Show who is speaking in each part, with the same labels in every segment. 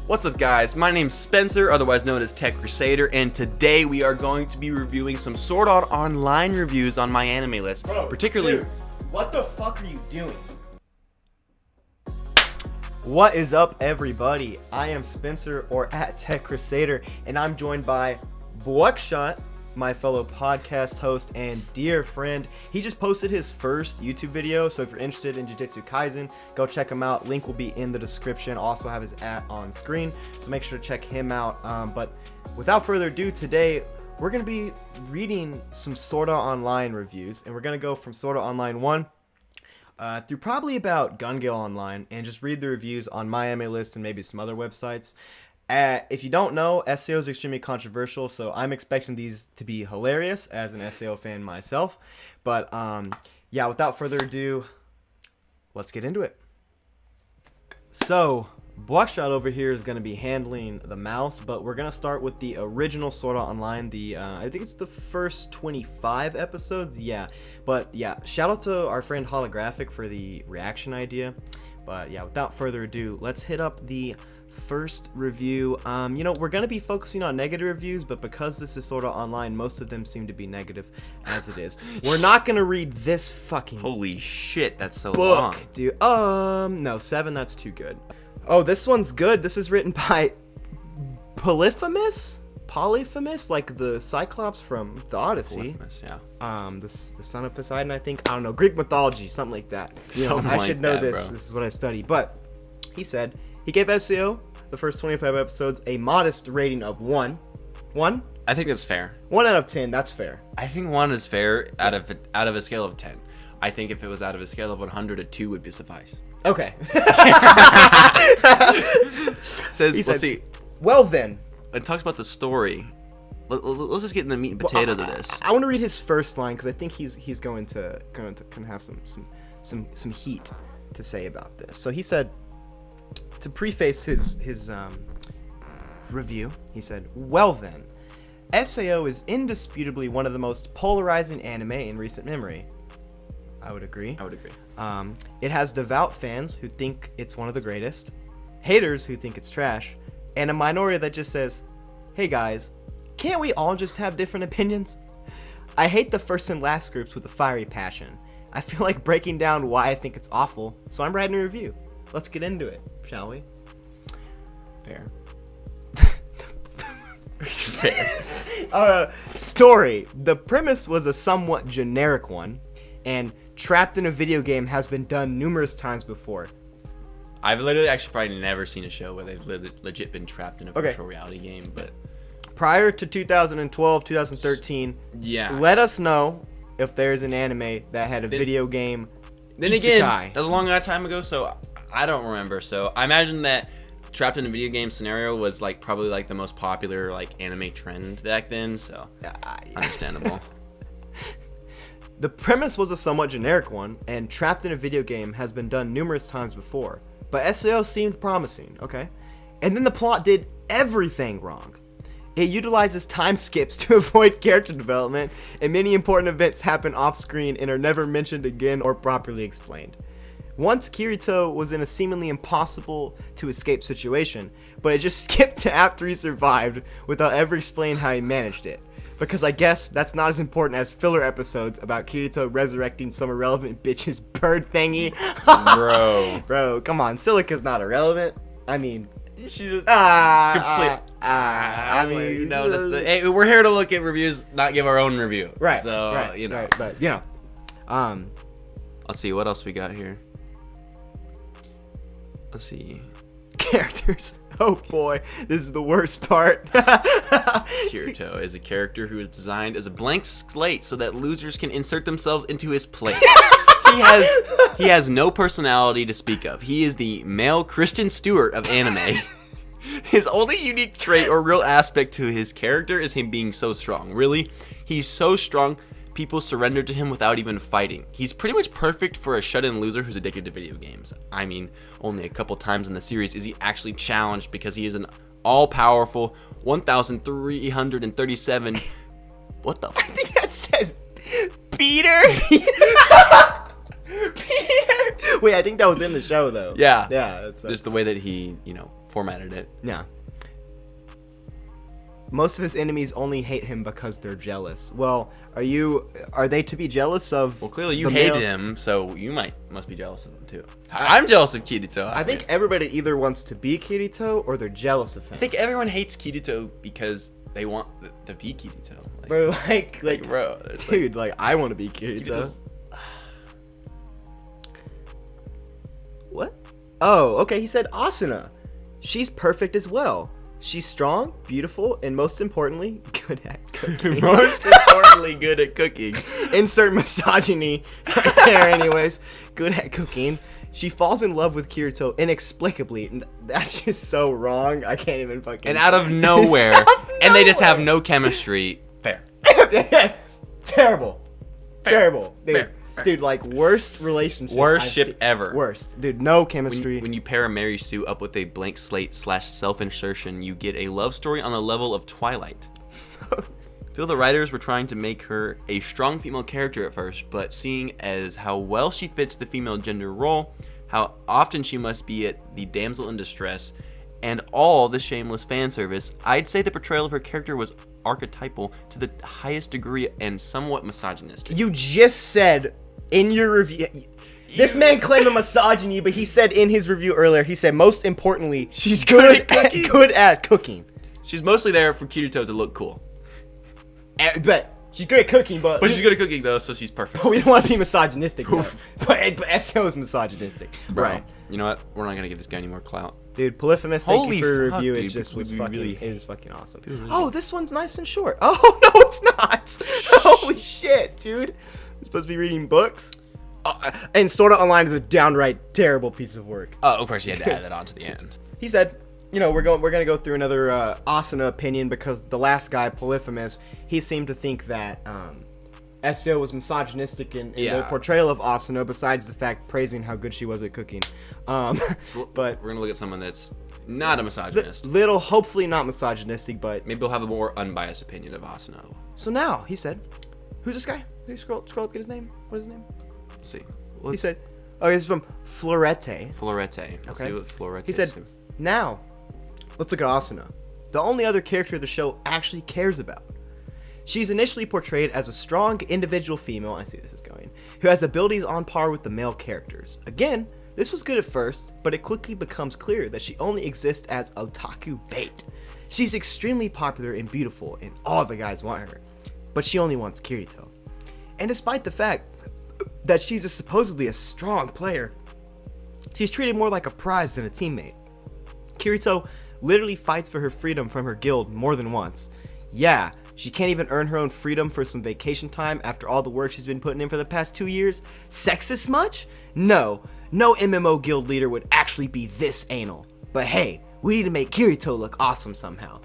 Speaker 1: What's up, guys? My name's Spencer, otherwise known as Tech Crusader, and today we are going to be reviewing some Sword Art Online reviews on MyAnimeList.
Speaker 2: Bro,
Speaker 1: particularly,
Speaker 2: dude, what the fuck are you doing?
Speaker 3: What is up, everybody? I am Spencer, or at Tech Crusader, and I'm joined by Bwucshot, my fellow podcast host and dear friend. He just posted his first YouTube video, so if you're interested in Jujutsu Kaisen, go check him out. Link will be in the description. Also have his @ on screen, so make sure to check him out. But without further ado, today we're going to be reading some Sword Art Online reviews, and we're going to go from Sword Art Online 1 through probably about Gun Gale Online, and just read the reviews on MyAnimeList and maybe some other websites. If you don't know, SAO is extremely controversial, so I'm expecting these to be hilarious as an SAO fan myself. But yeah, without further ado, let's get into it. So Bwucshot over here is going to be handling the mouse, but we're going to start with the original Sword Art Online. I think it's the first 25 episodes. Yeah, but yeah, shout out to our friend Holographic for the reaction idea. But yeah, without further ado, let's hit up the first review. We're going to be focusing on negative reviews, but because this is Sword Art Online, most of them seem to be negative as it is. We're not going to read this fucking
Speaker 1: holy shit, that's so
Speaker 3: book,
Speaker 1: long.
Speaker 3: dude. No, 7, that's too good. Oh, this one's good. This is written by Polyphemus, like the Cyclops from the Odyssey.
Speaker 1: Polyphemus, yeah.
Speaker 3: The son of Poseidon, I think. I don't know, Greek mythology, something like that. I should know this. Bro. This is what I study. But he said he gave SAO the first 25 episodes a modest rating of 1. 1?
Speaker 1: I think that's fair.
Speaker 3: 1 out of 10. That's fair.
Speaker 1: I think 1 is fair out of a scale of 10. I think if it was out of a scale of 100, a 2 would be suffice.
Speaker 3: Okay.
Speaker 1: Let's see.
Speaker 3: Well then.
Speaker 1: It talks about the story. Let's just get in the meat and potatoes of this.
Speaker 3: I want to read his first line because I think he's going to have some heat to say about this. So he said, to preface his review, he said, "Well then, SAO is indisputably one of the most polarizing anime in recent memory." I would agree. It has devout fans who think it's one of the greatest, haters who think it's trash, and a minority that just says, "Hey guys, can't we all just have different opinions?" I hate the first and last groups with a fiery passion. I feel like breaking down why I think it's awful, so I'm writing a review. Let's get into it, shall we?
Speaker 1: Fair.
Speaker 3: Story. The premise was a somewhat generic one, and trapped in a video game has been done numerous times before.
Speaker 1: I've literally actually probably never seen a show where they've legit been trapped in a virtual reality game, but
Speaker 3: prior to 2012, 2013,
Speaker 1: yeah,
Speaker 3: let us know if there's an anime that had a video game.
Speaker 1: Then again, that was a long time ago, so I don't remember. So I imagine that trapped in a video game scenario was like probably like the most popular like anime trend back then, so understandable.
Speaker 3: The premise was a somewhat generic one, and trapped in a video game has been done numerous times before, but SAO seemed promising, okay? And then the plot did everything wrong. It utilizes time skips to avoid character development, and many important events happen off-screen and are never mentioned again or properly explained. Once Kirito was in a seemingly impossible to escape situation, but it just skipped to after he survived without ever explaining how he managed it. Because I guess that's not as important as filler episodes about Kirito resurrecting some irrelevant bitch's bird thingy. Bro, come on, Silica's not irrelevant. I mean,
Speaker 1: she's complete. Hey, we're here to look at reviews, not give our own review.
Speaker 3: Right.
Speaker 1: So
Speaker 3: right, but
Speaker 1: let's see what else we got here. Let's see.
Speaker 3: Characters. Oh boy, this is the worst part.
Speaker 1: Kirito is a character who is designed as a blank slate so that losers can insert themselves into his place. He has no personality to speak of. He is the male Kristen Stewart of anime. His only unique trait or real aspect to his character is him being so strong. Really, he's so strong, people surrender to him without even fighting. He's pretty much perfect for a shut-in loser who's addicted to video games. I mean, only a couple times in the series is he actually challenged because he is an all-powerful 1,337... What the...
Speaker 3: I think that says Peter. Peter. Wait, I think that was in the show though.
Speaker 1: Yeah.
Speaker 3: Yeah. That's
Speaker 1: just the way that he, formatted it.
Speaker 3: Yeah. Most of his enemies only hate him because they're jealous. Well, are they to be jealous of?
Speaker 1: Well, clearly you
Speaker 3: the
Speaker 1: hated
Speaker 3: male-
Speaker 1: him, so you must be jealous of him too. I'm jealous of Kirito.
Speaker 3: I think everybody either wants to be Kirito or they're jealous of him.
Speaker 1: I think everyone hates Kirito because they want to be Kirito. Like,
Speaker 3: Bro, like,
Speaker 1: bro, it's
Speaker 3: dude, like I want to be Kirito.
Speaker 1: Kirito's-
Speaker 3: What? Oh, okay. He said Asuna. She's perfect as well. She's strong, beautiful, and most importantly, good at cooking.
Speaker 1: most importantly, good at cooking.
Speaker 3: Insert misogyny right there, anyways. Good at cooking. She falls in love with Kirito inexplicably. That's just so wrong. I can't even fucking.
Speaker 1: And out of nowhere, and they just have no chemistry. Fair.
Speaker 3: Terrible. Terrible. Dude.
Speaker 1: Fair.
Speaker 3: Dude, like worst relationship.
Speaker 1: Worst
Speaker 3: I've
Speaker 1: ship
Speaker 3: seen-
Speaker 1: ever.
Speaker 3: Worst. Dude, no chemistry.
Speaker 1: When you pair a Mary Sue up with a blank slate / self-insertion, you get a love story on the level of Twilight. Feel the writers were trying to make her a strong female character at first, but seeing as how well she fits the female gender role, how often she must be at the damsel in distress, and all the shameless fan service, I'd say the portrayal of her character was archetypal to the highest degree and somewhat misogynistic.
Speaker 3: You just said in your review. This man claimed a misogyny, but he said in his review earlier, he said most importantly,
Speaker 1: She's good at cooking.
Speaker 3: Good at cooking.
Speaker 1: She's mostly there for Kirito to look cool.
Speaker 3: But she's good at cooking, but
Speaker 1: But she's good at cooking though, so she's perfect.
Speaker 3: we don't want to be misogynistic. But SEO is misogynistic,
Speaker 1: Bro,
Speaker 3: right?
Speaker 1: You know what? We're not gonna give this guy any more clout.
Speaker 3: Dude, Polyphemus, thank
Speaker 1: Holy
Speaker 3: you for your
Speaker 1: fuck,
Speaker 3: review.
Speaker 1: dude,
Speaker 3: It just was
Speaker 1: we
Speaker 3: fucking,
Speaker 1: really
Speaker 3: it was fucking awesome.
Speaker 1: really
Speaker 3: Oh, this one's nice and short. Oh no, it's not. Holy shit, dude! I'm supposed to be reading books. And Sword Art Online is a downright terrible piece of work.
Speaker 1: Oh, of course you had to add that on to the end.
Speaker 3: He said, you know, we're gonna go through another Asuna opinion because the last guy, Polyphemus, he seemed to think that SEO was misogynistic in
Speaker 1: Yeah.
Speaker 3: the portrayal of Asuna, besides the fact praising how good she was at cooking. But
Speaker 1: We're gonna look at someone that's not a misogynist.
Speaker 3: little, hopefully not misogynistic, but
Speaker 1: Maybe we'll have a more unbiased opinion of Asuna.
Speaker 3: so now he said, who's this guy? Did you scroll up, get his name? What is his name?
Speaker 1: Let's see.
Speaker 3: He said, oh, he's from Florete.
Speaker 1: Florete. Let's
Speaker 3: Okay.
Speaker 1: see what Florete
Speaker 3: He said,
Speaker 1: is.
Speaker 3: now, let's look at Asuna, the only other character the show actually cares about. She's initially portrayed as a strong individual female, I see this is going, who has abilities on par with the male characters. Again, this was good at first, but it quickly becomes clear that she only exists as otaku bait. She's extremely popular and beautiful, and all the guys want her, but she only wants Kirito. And despite the fact that she's supposedly a strong player, she's treated more like a prize than a teammate. Kirito literally fights for her freedom from her guild more than once. Yeah, she can't even earn her own freedom for some vacation time after all the work she's been putting in for the past 2 years. Sexist much? No MMO guild leader would actually be this anal. But hey, we need to make Kirito look awesome somehow.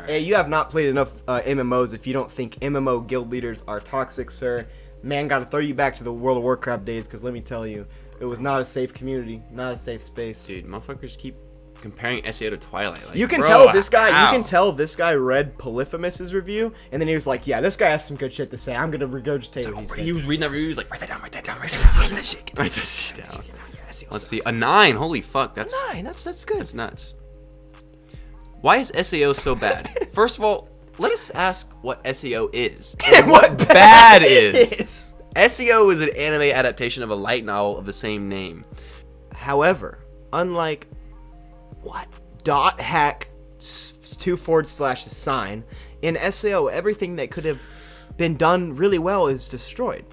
Speaker 3: Hey, you have not played enough MMOs if you don't think MMO guild leaders are toxic, sir. Man, gotta throw you back to the World of Warcraft days, because let me tell you, it was not a safe community, not a safe space.
Speaker 1: Dude, motherfuckers keep comparing SEO to Twilight. Like,
Speaker 3: You can
Speaker 1: bro,
Speaker 3: tell this guy.
Speaker 1: how?
Speaker 3: You can tell this guy read Polyphemus's review, and then he was like, "Yeah, this guy has some good shit to say. I'm gonna regurgitate what he said."
Speaker 1: He was reading that review. He was like, write that down, write that down, write that down, write that shit, write that shit down. Let's see, a 9. Holy fuck, that's
Speaker 3: 9. That's good.
Speaker 1: That's nuts. Why is SEO so bad? First of all, let us ask what SEO is and what bad is. SEO is an anime adaptation of a light novel of the same name.
Speaker 3: However, unlike .hack 2/sign in SEO, everything that could have been done really well is destroyed.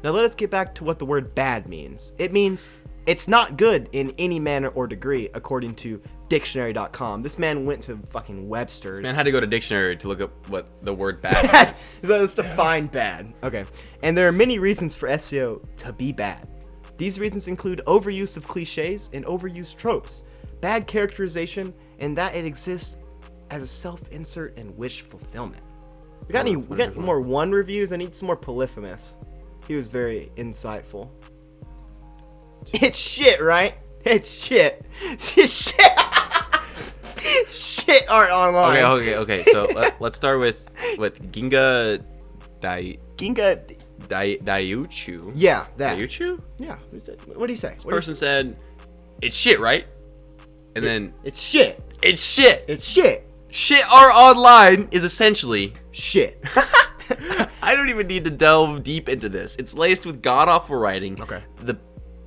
Speaker 3: Now let us get back to what the word bad means. It means it's not good in any manner or degree, according to dictionary.com. This man went to fucking Webster's.
Speaker 1: Man had to go to dictionary to look up what the word bad is.
Speaker 3: So let's define bad. Okay. And there are many reasons for SEO to be bad. These reasons include overuse of cliches and overused tropes, bad characterization, and that it exists as a self-insert and wish fulfillment. We got any more one reviews? I need some more Polyphemus. He was very insightful. It's shit, right? It's shit. It's shit. Shit art online.
Speaker 1: Okay. So let's start with Ginga Daiuchu.
Speaker 3: Yeah, that.
Speaker 1: Daiuchu?
Speaker 3: Yeah. What did he say?
Speaker 1: This person said, "It's shit, right?" And then
Speaker 3: It's shit.
Speaker 1: it's shit.
Speaker 3: It's shit.
Speaker 1: Shit are online is essentially
Speaker 3: Shit.
Speaker 1: I don't even need to delve deep into this. It's laced with god-awful writing.
Speaker 3: Okay.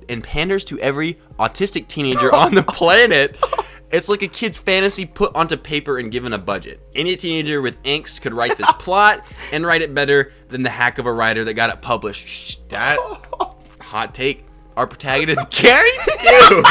Speaker 1: And panders to every autistic teenager on the planet. It's like a kid's fantasy put onto paper and given a budget. Any teenager with angst could write this plot and write it better than the hack of a writer that got it published. Shh, that hot take. Our protagonist, Gary Stu,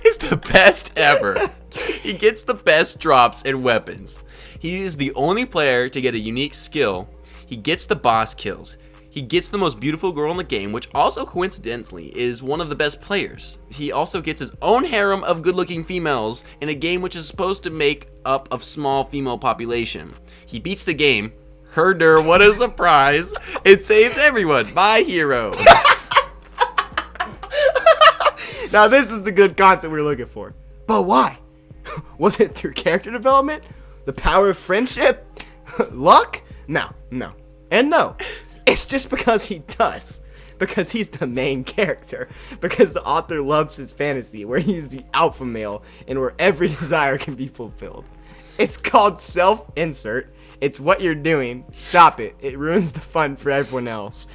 Speaker 1: is the best ever. He gets the best drops and weapons. He is the only player to get a unique skill. He gets the boss kills. He gets the most beautiful girl in the game, which also coincidentally is one of the best players. He also gets his own harem of good-looking females in a game which is supposed to make up of small female population. He beats the game. Herder, what a surprise. It saves everyone. My hero.
Speaker 3: Now this is the good content we were looking for. But why? Was it through character development? The power of friendship? Luck? No. And no. It's just because he does. Because he's the main character. Because the author loves his fantasy where he's the alpha male and where every desire can be fulfilled. It's called self-insert. It's what you're doing. Stop it. It ruins the fun for everyone else.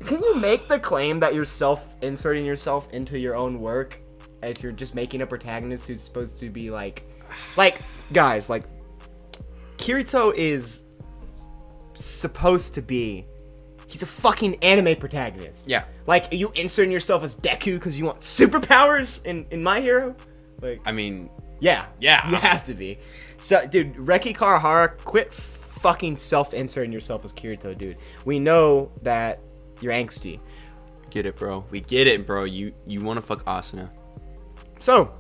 Speaker 3: Can you make the claim that you're self-inserting yourself into your own work if you're just making a protagonist who's supposed to be like guys, like Kirito is supposed to be, he's a fucking anime protagonist.
Speaker 1: Yeah.
Speaker 3: Like, you inserting yourself as Deku because you want superpowers in My Hero? Like,
Speaker 1: I mean,
Speaker 3: yeah.
Speaker 1: Yeah.
Speaker 3: You have to be. So, dude, Reki Kawahara, quit fucking self-inserting yourself as Kirito, dude. We know that you're angsty.
Speaker 1: get it, bro. We get it, bro. You want to fuck Asuna.
Speaker 3: So,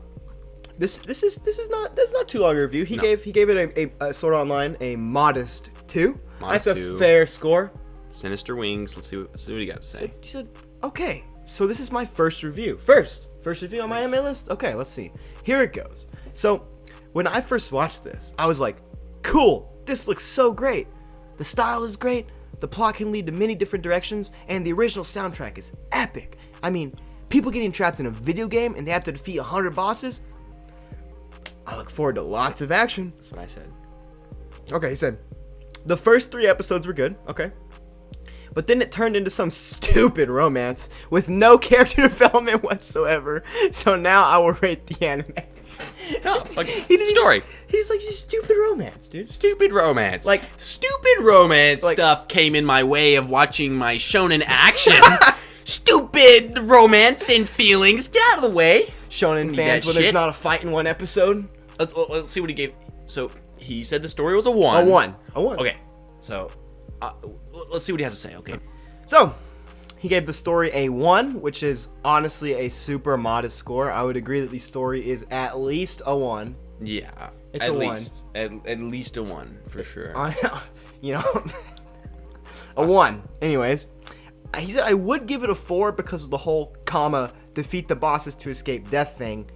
Speaker 3: this is not too long a review. He gave it a Sword Art Online a modest 2.
Speaker 1: Modest
Speaker 3: That's
Speaker 1: 2.
Speaker 3: a fair score.
Speaker 1: Sinister Wings. Let's see what you got to say.
Speaker 3: You said, okay, so this is my first review. First review on MyAnimeList? Okay, let's see. Here it goes. So, when I first watched this, I was like, cool, this looks so great. The style is great, the plot can lead to many different directions, and the original soundtrack is epic. I mean, people getting trapped in a video game and they have to defeat 100 bosses. I look forward to lots of action.
Speaker 1: That's what I said.
Speaker 3: Okay, he said, the first 3 episodes were good, okay. But then it turned into some stupid romance with no character development whatsoever. So now I will rate the anime.
Speaker 1: No, like, story.
Speaker 3: He's like, stupid romance, dude.
Speaker 1: Stupid romance.
Speaker 3: Like,
Speaker 1: stupid romance
Speaker 3: like,
Speaker 1: stuff came in my way of watching my shonen action. Stupid romance and feelings. Get out of the way.
Speaker 3: Shonen fans when there's not a fight in one episode.
Speaker 1: Let's see what he gave. So he said the story was a 1.
Speaker 3: A 1.
Speaker 1: Okay, so let's see what he has to say. Okay.
Speaker 3: So he gave the story a 1, which is honestly a super modest score. I would agree that the story is at least a 1.
Speaker 1: Yeah,
Speaker 3: It's
Speaker 1: at
Speaker 3: a 1.
Speaker 1: least, at least a 1 for sure.
Speaker 3: You know, a 1. Anyways, he said I would give it a 4 because of the whole defeat the bosses to escape death thing,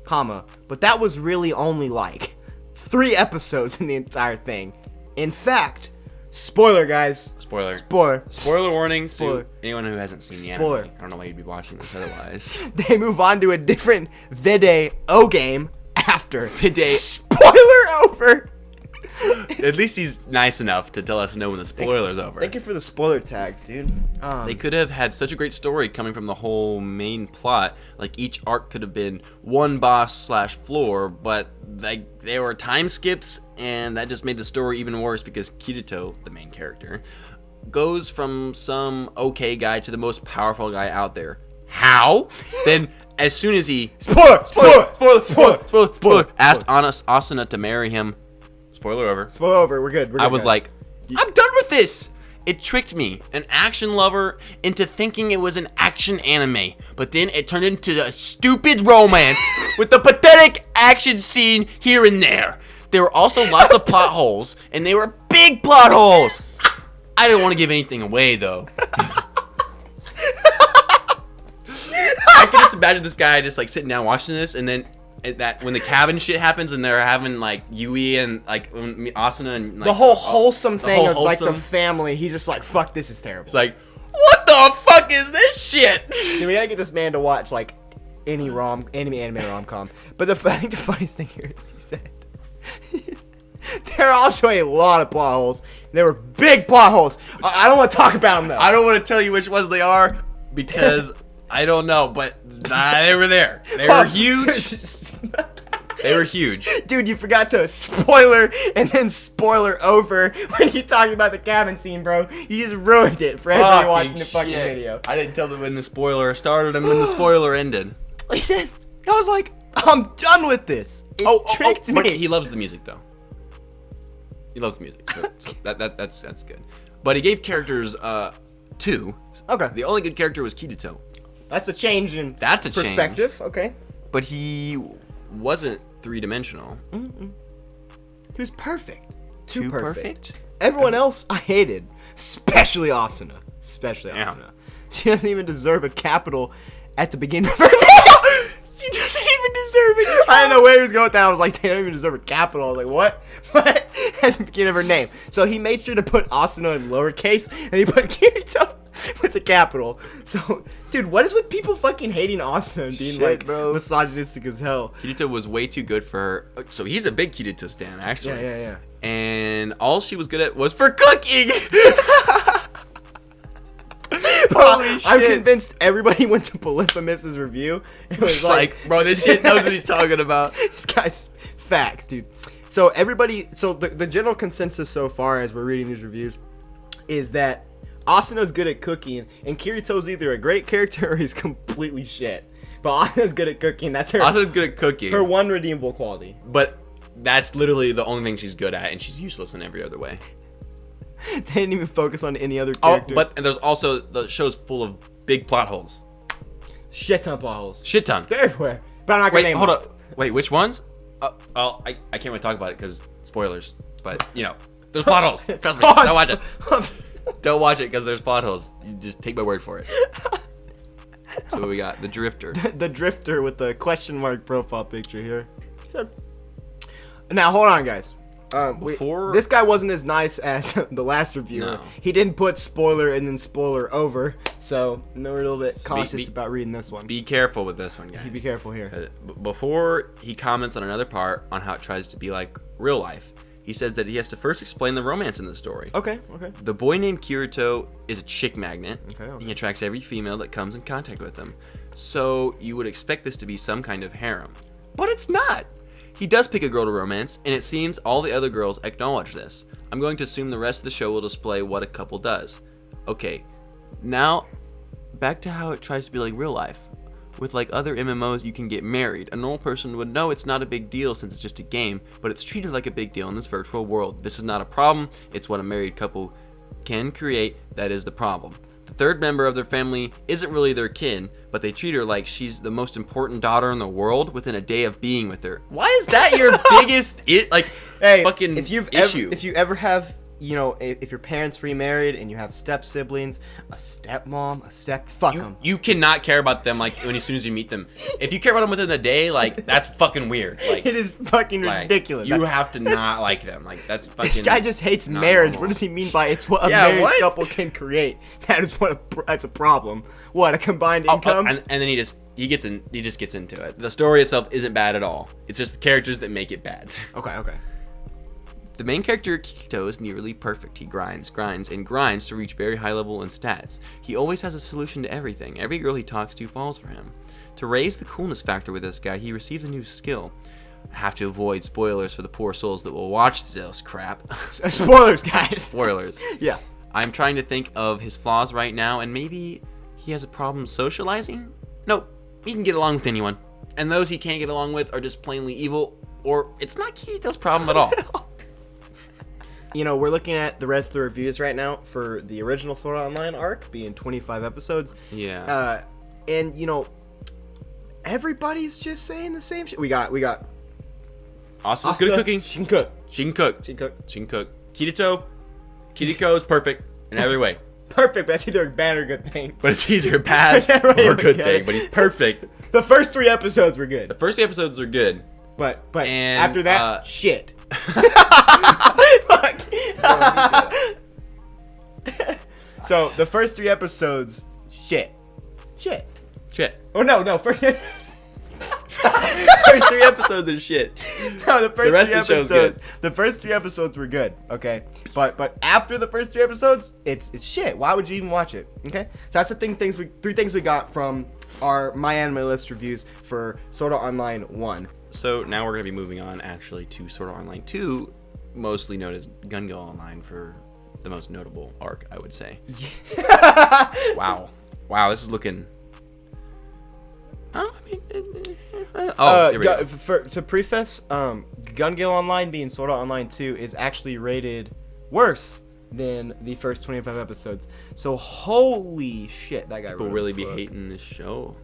Speaker 3: but that was really only like 3 episodes in the entire thing. In fact, spoiler, guys. Spoiler
Speaker 1: Warning
Speaker 3: Spoiler.
Speaker 1: to anyone who hasn't seen the
Speaker 3: Spoiler.
Speaker 1: anime. I don't know why you'd be watching this otherwise.
Speaker 3: They move on to a different Video game after.
Speaker 1: Video.
Speaker 3: Spoiler over.
Speaker 1: At least he's nice enough to tell us no when the spoiler's over.
Speaker 3: Thank you for the spoiler tags, dude.
Speaker 1: They could have had such a great story coming from the whole main plot. Like, each arc could have been one boss/floor, but they were time skips, and that just made the story even worse because Kirito, the main character, goes from some okay guy to the most powerful guy out there. How? Then, as soon as he
Speaker 3: Spoiler.
Speaker 1: asked Asuna to marry him. Spoiler over.
Speaker 3: We're good.
Speaker 1: I was like, I'm done with this. It tricked me, an action lover, into thinking it was an action anime. But then it turned into a stupid romance with a pathetic action scene here and there. There were also lots of plot holes, and they were big plot holes. I didn't want to give anything away, though. I can just imagine this guy just like sitting down watching this, and then that when the cabin shit happens and they're having like Yui and like Asuna and like,
Speaker 3: the whole wholesome thing of like the
Speaker 1: wholesome
Speaker 3: family. He's just like, fuck, this is terrible.
Speaker 1: It's like, what the fuck is this shit?
Speaker 3: Dude, we gotta get this man to watch like any anime rom-com. But I think the funniest thing here is he said there are also a lot of plot holes. There were big plot holes. I don't want to talk about them though.
Speaker 1: I don't want to tell you which ones they are because I don't know, but they were there. They were huge. They were huge.
Speaker 3: Dude, you forgot to spoiler and then spoiler over when you talked about the cabin scene, bro. You just ruined it for everybody watching the fucking video.
Speaker 1: I didn't tell them when the spoiler started and when the spoiler ended.
Speaker 3: Listen, I was like, I'm done with this. It tricked me.
Speaker 1: But he loves the music though. He loves the music. So that's good. But he gave characters 2.
Speaker 3: Okay.
Speaker 1: The only good character was Kirito.
Speaker 3: That's a change in
Speaker 1: perspective.
Speaker 3: Change. Okay.
Speaker 1: But he wasn't 3-dimensional.
Speaker 3: He was perfect. Too
Speaker 1: perfect.
Speaker 3: Everyone else I hated, especially Asuna. Asuna. She doesn't even deserve a capital at the beginning of her name. She doesn't even deserve it. I don't know where he was going with that. I was like, they don't even deserve a capital. I was like, what? What? At the beginning of her name. So he made sure to put Asuna in lowercase, and he put Kirito with the capital. So, dude, what is with people fucking hating Asuna and being misogynistic as hell?
Speaker 1: Kirito was way too good for her. So he's a big Kirito stan, actually.
Speaker 3: Yeah.
Speaker 1: And all she was good at was for cooking.
Speaker 3: Holy shit. I'm convinced everybody went to Polyphemus's review. It was
Speaker 1: like, bro, this shit knows what he's talking about.
Speaker 3: This guy's facts, dude. So the general consensus so far as we're reading these reviews is that Asuna's good at cooking, and Kirito's either a great character or he's completely shit. But Asuna's good at cooking. That's her.
Speaker 1: Asuna's good at cooking.
Speaker 3: Her one redeemable quality.
Speaker 1: But that's literally the only thing she's good at, and she's useless in every other way.
Speaker 3: They didn't even focus on any other character.
Speaker 1: Oh, but there's also the show's full of big plot holes.
Speaker 3: Shit ton of plot holes.
Speaker 1: Shit ton.
Speaker 3: They're everywhere. But I'm not gonna name them.
Speaker 1: Hold up. Wait, which ones? I can't really talk about it because spoilers. But there's plot holes. Trust me. Don't watch it. Don't watch it because there's plot holes. You just take my word for it. So we got the Drifter.
Speaker 3: The Drifter with the question mark profile picture here. Now hold on, guys. This guy wasn't as nice as the last reviewer.
Speaker 1: No.
Speaker 3: He didn't put spoiler and then spoiler over, so we're a little bit cautious about reading this one.
Speaker 1: Be careful with this one, guys.
Speaker 3: Be careful here.
Speaker 1: Before he comments on another part on how it tries to be like real life, he says that he has to first explain the romance in the story.
Speaker 3: Okay.
Speaker 1: The boy named Kirito is a chick magnet.
Speaker 3: Okay.
Speaker 1: He attracts every female that comes in contact with him. So you would expect this to be some kind of harem. But it's not. He does pick a girl to romance, and it seems all the other girls acknowledge this. I'm going to assume the rest of the show will display what a couple does. Okay, now back to how it tries to be like real life. With like other MMOs, you can get married. A normal person would know it's not a big deal since it's just a game, but it's treated like a big deal in this virtual world. This is not a problem, it's what a married couple can create that is the problem. The third member of their family isn't really their kin, but they treat her like she's the most important daughter in the world within a day of being with her. Why is that your biggest fucking issue?
Speaker 3: If you ever have, if your parents remarried and you have step siblings, a stepmom, fuck them.
Speaker 1: You cannot care about them as soon as you meet them. If you care about them within a day, that's fucking weird.
Speaker 3: It is fucking ridiculous.
Speaker 1: You have to not like them. That's fucking.
Speaker 3: This guy just hates marriage. Normal. What does he mean by it's what a married couple can create? That is that's a problem. What, a combined income?
Speaker 1: And then he just gets into it. The story itself isn't bad at all. It's just the characters that make it bad.
Speaker 3: Okay.
Speaker 1: The main character, Kirito, is nearly perfect. He grinds to reach very high level in stats. He always has a solution to everything. Every girl he talks to falls for him. To raise the coolness factor with this guy, he receives a new skill. I have to avoid spoilers for the poor souls that will watch this crap.
Speaker 3: Spoilers, guys.
Speaker 1: Spoilers.
Speaker 3: Yeah.
Speaker 1: I'm trying to think of his flaws right now, and maybe he has a problem socializing? Nope. He can get along with anyone. And those he can't get along with are just plainly evil, or it's not Kirito's problem at all.
Speaker 3: We're looking at the rest of the reviews right now for the original Sword Art Online arc being 25 episodes.
Speaker 1: Yeah.
Speaker 3: And everybody's just saying the same shit. We got
Speaker 1: Asuna's good at cooking.
Speaker 3: She can cook.
Speaker 1: She can cook. Kirito is perfect in every way.
Speaker 3: Perfect, but that's either a bad or good thing.
Speaker 1: But it's either a bad or good thing. But he's perfect.
Speaker 3: The first 3 episodes were good.
Speaker 1: But
Speaker 3: after that, shit. So the first 3 episodes, shit. Oh no, first.
Speaker 1: First 3 episodes are shit.
Speaker 3: No, the first
Speaker 1: rest
Speaker 3: 3
Speaker 1: of the show's
Speaker 3: episodes.
Speaker 1: good.
Speaker 3: The first 3 episodes were good. Okay, but after the first 3 episodes, it's shit. Why would you even watch it? Okay, so that's the thing. 3 things we got from our MyAnimeList reviews for Sword Art Online 1.
Speaker 1: So now we're gonna be moving on actually to Sword Art Online 2, mostly known as Gun Gale Online for the most notable arc, I would say. Wow, this is looking. Oh, I mean, here we go.
Speaker 3: To preface, Gun Gale Online being Sword Art Online 2 is actually rated worse than the first 25 episodes. So holy shit, that guy.
Speaker 1: People really be hating this show.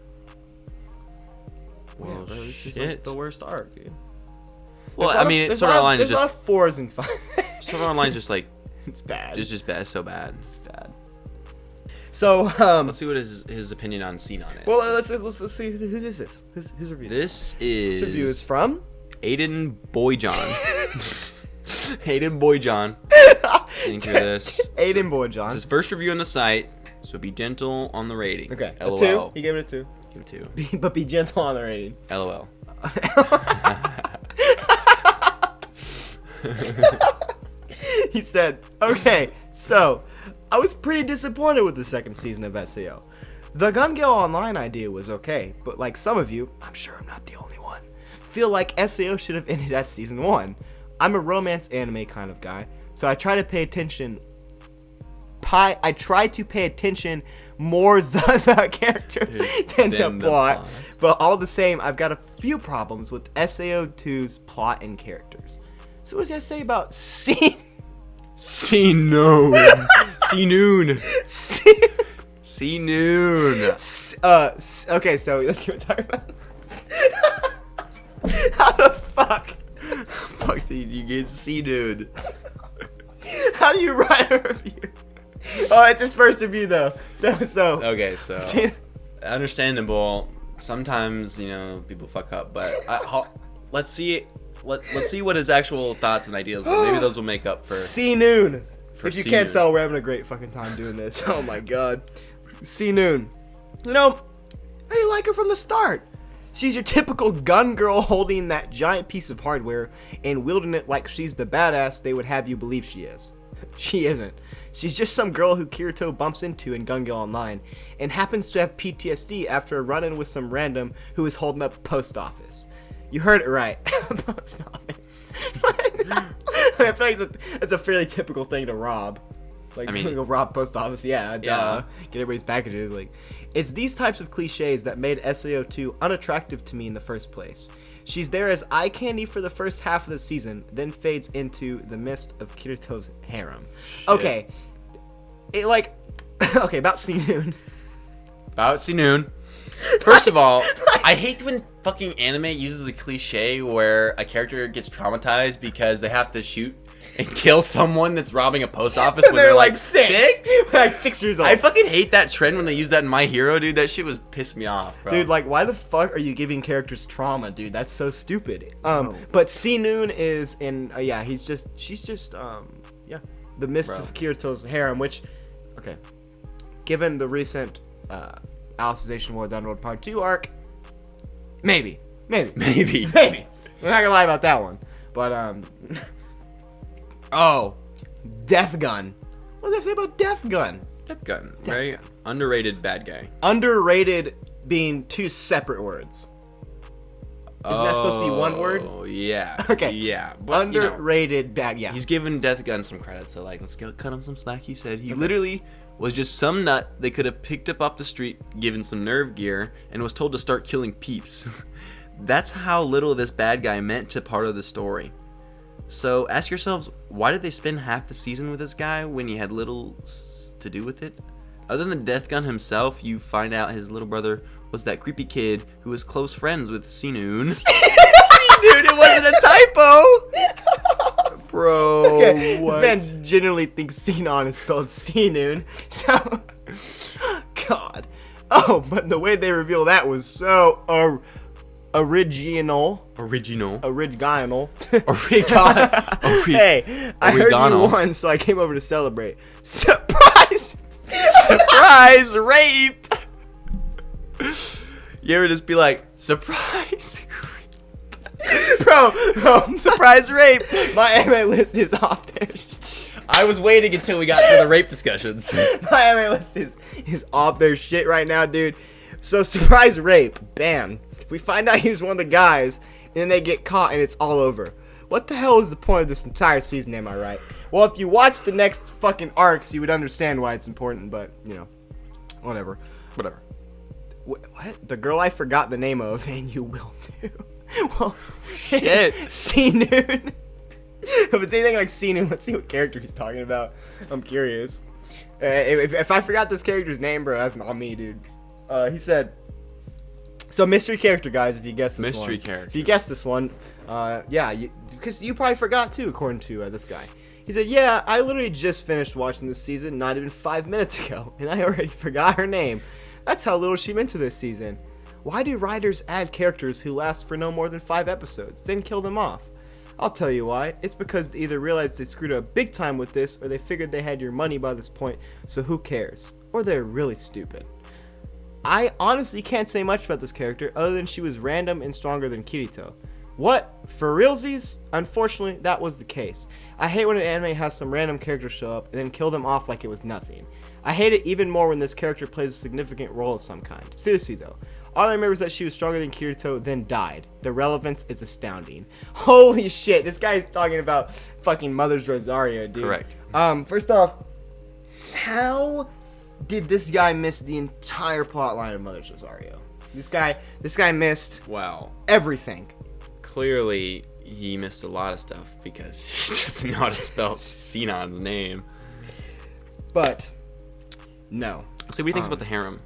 Speaker 3: Well,
Speaker 1: Well,
Speaker 3: this
Speaker 1: shit.
Speaker 3: is like the worst arc, dude.
Speaker 1: Well, I mean, Sword Art Online is
Speaker 3: there's a lot
Speaker 1: just
Speaker 3: of 4s and 5s.
Speaker 1: Sword Art Online is just like
Speaker 3: It's bad.
Speaker 1: it's just bad. It's so bad.
Speaker 3: It's bad. So
Speaker 1: Let's see what his opinion on Xenon is.
Speaker 3: well, let's see who is this? Who's review?
Speaker 1: This is
Speaker 3: This review is from
Speaker 1: Aiden Boyjohn. Aiden Boyjohn. Getting through this.
Speaker 3: Aiden Bwucshot.
Speaker 1: It's his first review on the site, so be gentle on the rating.
Speaker 3: Okay, a
Speaker 1: LOL.
Speaker 3: 2. He gave it a 2.
Speaker 1: Give it 2.
Speaker 3: But be gentle on the rating.
Speaker 1: LOL.
Speaker 3: He said, okay, so I was pretty disappointed with the second season of SAO. The Gun Gale Online idea was okay, but like some of you, I'm sure I'm not the only one, feel like SAO should have ended at season 1. I'm a romance anime kind of guy, so I try to pay attention. I try to pay attention more the characters than the plot. But all the same, I've got a few problems with SAO2's plot and characters. So what does he have to say about
Speaker 1: Xenon. Xenoon. Xenoon.
Speaker 3: Okay, so that's what we're talking about. How the fuck?
Speaker 1: Fuck, dude, you get Xenoon.
Speaker 3: How do you write a review? Oh, it's his first review though. So.
Speaker 1: Okay, so understandable. Sometimes people fuck up, but let's see. Let's see what his actual thoughts and ideas are. Maybe those will make up for.
Speaker 3: Xenoon. If you can't
Speaker 1: Xenoon.
Speaker 3: tell, we're having a great fucking time doing this. Oh my god. Xenoon. I didn't like her from the start. She's your typical gun girl holding that giant piece of hardware and wielding it like she's the badass they would have you believe she is. She isn't. She's just some girl who Kirito bumps into in Gun Gale Online and happens to have PTSD after a run-in with some random who is holding up a post office. You heard it right. Post office. I feel like that's a fairly typical thing to rob. Like, go rob post office. Yeah. Get everybody's packages. Like, it's these types of cliches that made SAO2 unattractive to me in the first place. She's there as eye candy for the first half of the season, then fades into the mist of Kirito's harem.
Speaker 1: Shit.
Speaker 3: Okay. About Xenoon.
Speaker 1: About Xenoon. First of all, I hate when fucking anime uses a cliche where a character gets traumatized because they have to shoot and kill someone that's robbing a post office when they're like 6?
Speaker 3: Like 6 years old.
Speaker 1: I fucking hate that trend when they use that in My Hero, dude. That shit was pissed me off, bro.
Speaker 3: Dude, like, why the fuck are you giving characters trauma, dude? That's so stupid. But Xenoon is in, she's just, the mist of Kirito's harem, which, okay, given the recent, Alicization War the Underworld Part 2 arc, maybe. We're not gonna lie about that one. But, Death Gun. What does that say about Death Gun?
Speaker 1: Death Gun. Very underrated bad guy.
Speaker 3: Underrated being 2 separate words. Isn't that supposed to be one word?
Speaker 1: Oh, yeah.
Speaker 3: Okay.
Speaker 1: Yeah. But,
Speaker 3: underrated bad, yeah.
Speaker 1: He's giving Death Gun some credit, so, let's go cut him some slack. He said he literally was just some nut they could have picked up off the street, given some nerve gear, and was told to start killing peeps. That's how little this bad guy meant to part of the story. So ask yourselves, why did they spend half the season with this guy when he had little to do with it? Other than Death Gun himself, you find out his little brother was that creepy kid who was close friends with Xenoon. Xenoon, it wasn't a typo! Bro,
Speaker 3: Okay,
Speaker 1: what?
Speaker 3: this man genuinely thinks Xenon is spelled Xenoon. So, God. Oh, but the way they reveal that was so original. Hey, I heard you once, so I came over to celebrate. Surprise!
Speaker 1: Surprise rape! You ever just be like, Surprise.
Speaker 3: Bro, surprise rape. My anime list is off there.
Speaker 1: I was waiting until we got to the rape discussions.
Speaker 3: My anime list is off their shit right now, dude. So, surprise rape. Bam. We find out he's one of the guys, and then they get caught, and it's all over. What the hell is the point of this entire season, am I right? Well, if you watch the next fucking arcs, you would understand why it's important, but, you know, whatever. What? The girl I forgot the name of, and you will too. Well,
Speaker 1: shit.
Speaker 3: C-Noon. If it's anything like C-Noon, let's see what character he's talking about. I'm curious. If I forgot this character's name, bro, that's not me, dude. He said... So, mystery character, guys, if you guessed this one.
Speaker 1: Mystery character.
Speaker 3: If you guessed this one, yeah, because you probably forgot, too, according to this guy. He said, yeah, I literally just finished watching this season not even 5 minutes ago, and I already forgot her name. That's how little she meant to this season. Why do writers add characters who last for no more than 5 episodes, then kill them off? I'll tell you why. It's because they either realized they screwed up big time with this, or they figured they had your money by this point, so who cares? Or they're really stupid. I honestly can't say much about this character other than she was random and stronger than Kirito. What? For realsies? Unfortunately, that was the case. I hate when an anime has some random character show up and then kill them off like it was nothing. I hate it even more when this character plays a significant role of some kind. Seriously though, all I remember is that she was stronger than Kirito, then died. The relevance is astounding. Holy shit, this guy is talking about fucking Mother's Rosario, dude.
Speaker 1: Correct.
Speaker 3: First off, how did this guy miss the entire plotline of Mother's Rosario? This guy missed everything.
Speaker 1: Clearly, he missed a lot of stuff because he doesn't know how to spell Sinan's name.
Speaker 3: But, no.
Speaker 1: So what do you think about the harem?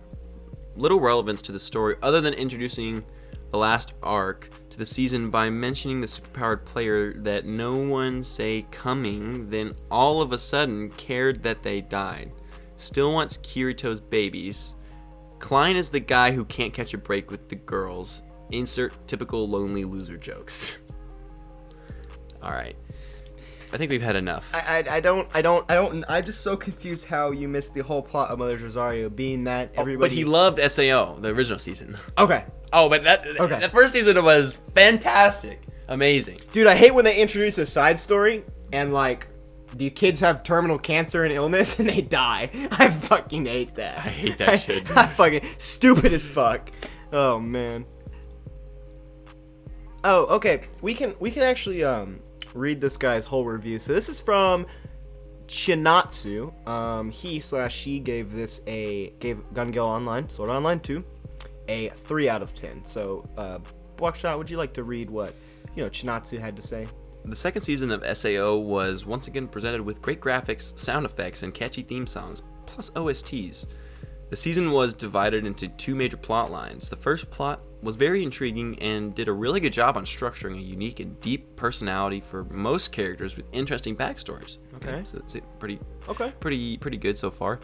Speaker 1: Little relevance to the story other than introducing the last arc to the season by mentioning the superpowered player that no one say coming, then all of a sudden cared that they died. Still wants Kirito's babies. Klein is the guy who can't catch a break with the girls. Insert typical lonely loser jokes. All right. I think we've had enough.
Speaker 3: I'm just so confused how you missed the whole plot of Mother's Rosario, being that everybody...
Speaker 1: But he loved SAO, the original season.
Speaker 3: Okay.
Speaker 1: Oh, but the first season was fantastic. Amazing.
Speaker 3: Dude, I hate when they introduce a side story and, like, the kids have terminal cancer and illness and they die. I fucking hate that.
Speaker 1: I hate that shit.
Speaker 3: I fucking... Stupid as fuck. Oh, man. Oh, okay. We can actually, read this guy's whole review. So this is from Chinatsu. He/she gave Gun Gale Online, Sword Online 2, a 3 out of 10. So, Bwucshot, would you like to read what, Chinatsu had to say?
Speaker 1: The second season of SAO was once again presented with great graphics, sound effects, and catchy theme songs, plus OSTs. The season was divided into 2 major plot lines. The first plot was very intriguing and did a really good job on structuring a unique and deep personality for most characters with interesting backstories.
Speaker 3: Okay.
Speaker 1: So it's pretty good so far.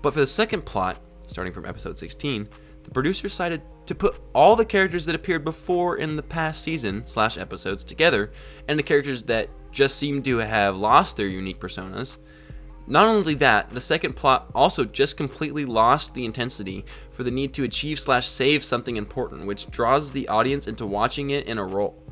Speaker 1: But for the second plot, starting from episode 16, the producer decided to put all the characters that appeared before in the past season / episodes together, and the characters that just seemed to have lost their unique personas. Not only that, the second plot also just completely lost the intensity for the need to achieve / save something important, which draws the audience into watching it in a role.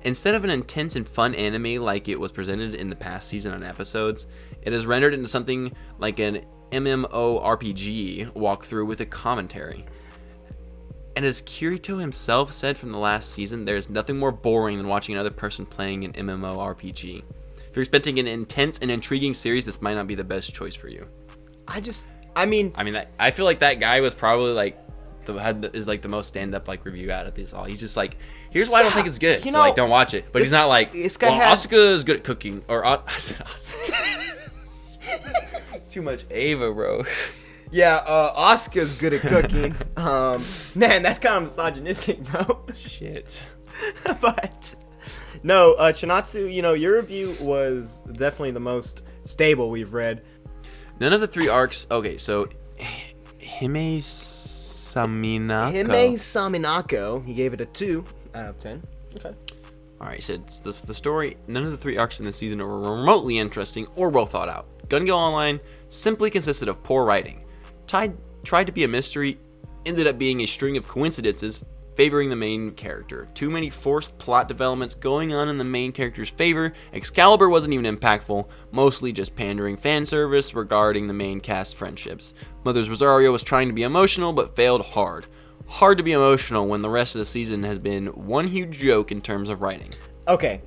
Speaker 1: Instead of an intense and fun anime like it was presented in the past season on episodes, it is rendered into something like an MMORPG walkthrough with a commentary. And as Kirito himself said from the last season, there is nothing more boring than watching another person playing an MMORPG. If you're expecting an intense and intriguing series, this might not be the best choice for you.
Speaker 3: I
Speaker 1: feel like that guy was probably the most stand-up review out of these all. He's just like, here's why I don't think it's good. So don't watch it. But he's not like, Asuka is good at cooking, or I said Asuka. Too much Ava, bro.
Speaker 3: Yeah, Asuka's good at cooking. Man, that's kind of misogynistic, bro.
Speaker 1: Shit.
Speaker 3: But no, Chinatsu, your review was definitely the most stable we've read.
Speaker 1: None of the 3 arcs. Okay, so Hime
Speaker 3: Saminako, he gave it a 2 out of 10. Okay.
Speaker 1: Alright, so the story, none of the 3 arcs in this season are remotely interesting or well thought out. Gun Gale Online simply consisted of poor writing. Tried to be a mystery, ended up being a string of coincidences favoring the main character. Too many forced plot developments going on in the main character's favor. Excalibur wasn't even impactful, mostly just pandering fan service regarding the main cast friendships. Mother's Rosario was trying to be emotional, but failed hard. Hard to be emotional when the rest of the season has been one huge joke in terms of writing.
Speaker 3: Okay.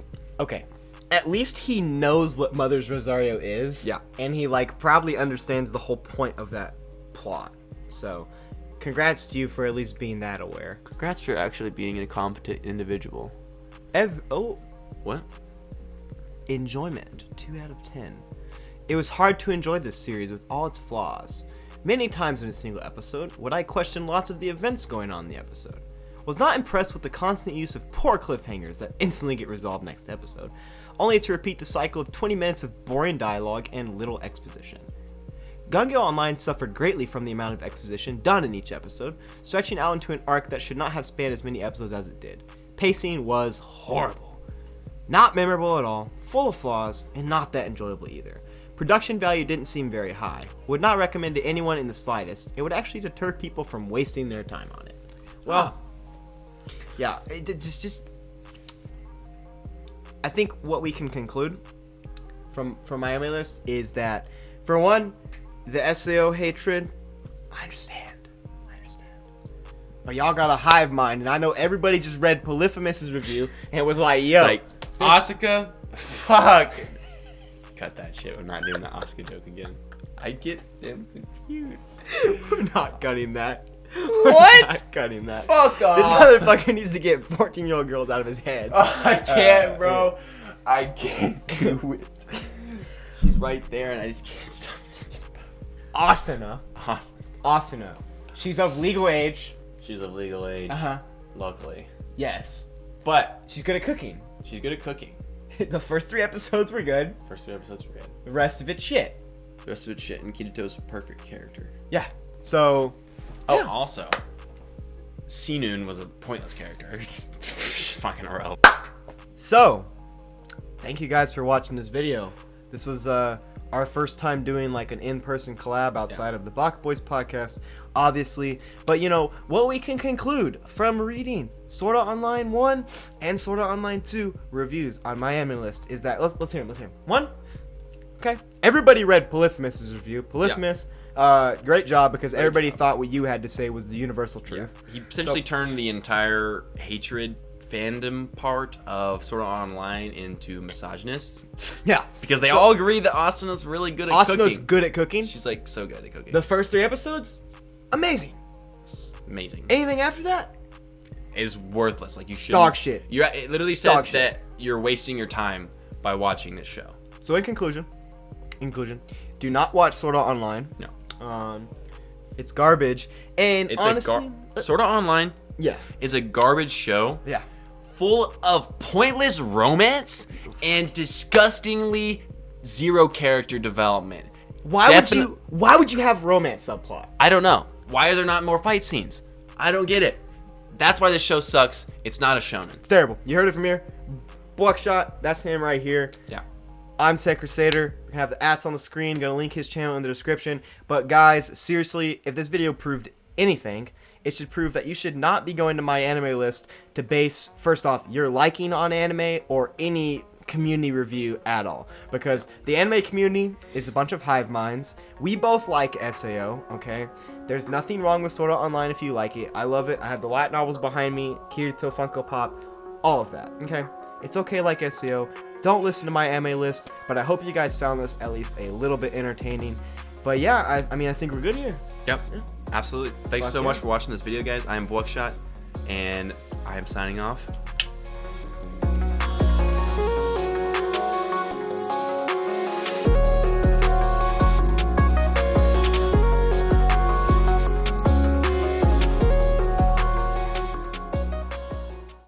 Speaker 3: At least he knows what Mother's Rosario is.
Speaker 1: Yeah.
Speaker 3: And he, like, probably understands the whole point of that plot. So, congrats to you for at least being that aware.
Speaker 1: Congrats for actually being a competent individual. What?
Speaker 3: Enjoyment. 2 out of 10. It was hard to enjoy this series with all its flaws. Many times in a single episode would I question lots of the events going on in the episode. Was not impressed with the constant use of poor cliffhangers that instantly get resolved next episode, only to repeat the cycle of 20 minutes of boring dialogue and little exposition. Gun Gale Online suffered greatly from the amount of exposition done in each episode, stretching out into an arc that should not have spanned as many episodes as it did. Pacing was horrible. Not memorable at all, full of flaws, and not that enjoyable either. Production value didn't seem very high. Would not recommend to anyone in the slightest. It would actually deter people from wasting their time on it. Well, yeah, just I think what we can conclude from MyAnimeList is that, for one, the SAO hatred, I understand. But y'all got a hive mind, and I know everybody just read Polyphemus's review and was like, yo.
Speaker 1: It's like, Asuka? Fuck. Cut that shit. We're not doing the Asuka joke again. I get them confused.
Speaker 3: We're not cutting that.
Speaker 1: What?
Speaker 3: We're not cutting that.
Speaker 1: Fuck off.
Speaker 3: This motherfucker needs to get 14-year-old girls out of his head.
Speaker 1: I can't, bro. I can't do it. She's right there, and I just can't stop thinking about
Speaker 3: Asuna.
Speaker 1: Asuna.
Speaker 3: She's of legal age.
Speaker 1: She's of legal age. Luckily.
Speaker 3: Yes.
Speaker 1: But
Speaker 3: She's good at cooking.
Speaker 1: she's good at cooking.
Speaker 3: The first 3 episodes were good.
Speaker 1: First 3 episodes were good.
Speaker 3: The rest of it, shit.
Speaker 1: The rest of it's shit, and Kirito's a perfect character.
Speaker 3: Yeah. So.
Speaker 1: Oh,
Speaker 3: yeah.
Speaker 1: also, Sinun was a pointless character. Fucking irrelevant.
Speaker 3: So, thank you guys for watching this video. This was our first time doing like an in-person collab outside of the Baka Boys podcast, obviously. But you know, what we can conclude from reading Sword Art Online 1 and Sword Art Online 2 reviews on MyAnimeList is that, let's hear them. 1, okay, everybody read Polyphemus's review. Polyphemus, great job, because everybody thought what you had to say was the universal truth.
Speaker 1: Yeah. He essentially turned the entire hatred fandom part of Sword Art Online into misogynists.
Speaker 3: Yeah.
Speaker 1: Because they all agree that Asuna's really good at cooking.
Speaker 3: Asuna's good at cooking.
Speaker 1: She's like so good at cooking.
Speaker 3: The first 3 episodes, amazing.
Speaker 1: It's amazing.
Speaker 3: Anything after that,
Speaker 1: Is worthless. Like you should.
Speaker 3: dog shit.
Speaker 1: It literally said
Speaker 3: Dog shit.
Speaker 1: that you're wasting your time by watching this show.
Speaker 3: So in conclusion, do not watch Sword Art Online.
Speaker 1: No.
Speaker 3: It's garbage. And
Speaker 1: It's
Speaker 3: honestly,
Speaker 1: Sword Art Online
Speaker 3: yeah,
Speaker 1: is a garbage show.
Speaker 3: yeah.
Speaker 1: Full of pointless romance and disgustingly zero character development.
Speaker 3: Why would you have romance subplot?
Speaker 1: I don't know. Why are there not more fight scenes? I don't get it. That's why this show sucks. It's not a shonen.
Speaker 3: It's terrible. You heard it from here. Bwucshot, that's him right here.
Speaker 1: Yeah.
Speaker 3: I'm Tech Crusader. Gonna have the ats on the screen. Gonna link his channel in the description. But guys, seriously, if this video proved anything, it should prove that you should not be going to MyAnimeList to base, first off, your liking on anime or any community review at all. Because the anime community is a bunch of hive minds. We both like SAO, okay? There's nothing wrong with Sword Art Online if you like it. I love it. I have the light novels behind me, Kirito Funko Pop, all of that, okay? It's okay like SAO. Don't listen to MyAnimeList, but I hope you guys found this at least a little bit entertaining. But yeah, I mean, I think we're good here.
Speaker 1: Yep. Yeah. Absolutely. Thanks so much for watching this video, guys. I am Bwucshot, and I am signing off.